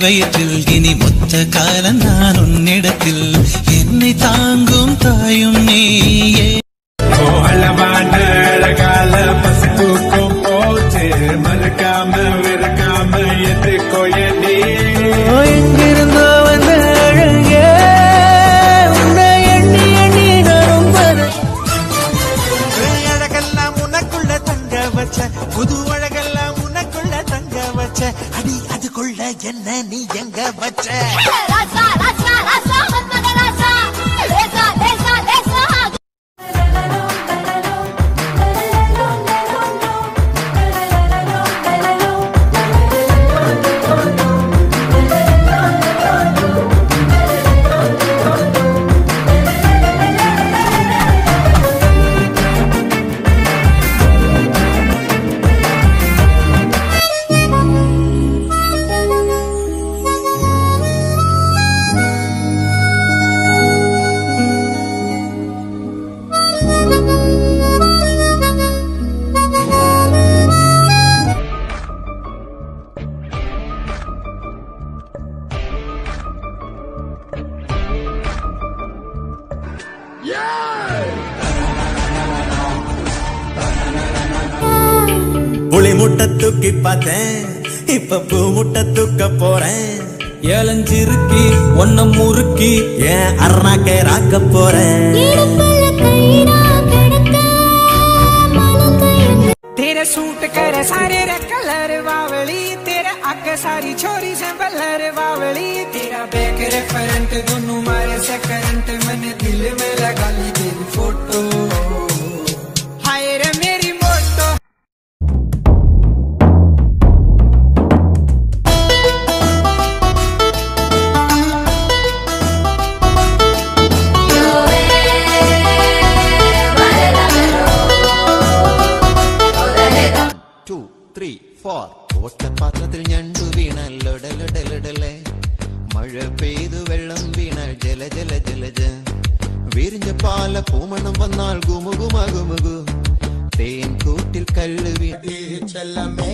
வயிற்றில் இனி மொத்த காலம் நான் உன்னிடத்தில் என்னை தாங்கும் தாயும் நீயே அளவான அழகால பசுக்கும் போச்சு மறக்காம விறக்காம எது கோயடி எங்கிருந்தோ வந்த அழகே உன்னை எண்ணி எண்ணி நான் அழகெல்லாம் உனக்குள்ள தங்க வச்ச புது அழகெல்லாம் உனக்குள்ள தங்க வச்ச அடி அதுக்குள்ள என்ன நீ எங்க வச்ச புளி முட்டை தூக்கி பார்த்தேன் இப்ப பூ முட்டை தூக்க போறேன் ஏலஞ்சிருக்கி ஒன்ன முறுக்கி ஏன் அருணாக்கே ராக்க போறேன் तेरे सूट करे सारे रे कलर वावली तेरे आगे सारी छोरी से बलर वावली तेरा बैक रे फ्रंट दोनों मारे से करंट मैंने दिल में लगा ली तेरी फोटो हाय रे मेरी मोटो പാത്രത്തിൽ ഞണ്ടു വീണാൽ ലൊടലൊടലൊടലെ മഴ പെയ്തു വെള്ളം വീണാൽ ജല ജല ജലജ വിരിഞ്ഞ പാല പൂമണം വന്നാൽ ഗുമുകുമകുമുകു തേൻ കൂട്ടിൽ കല്ല് വീ ചെല്ലമേ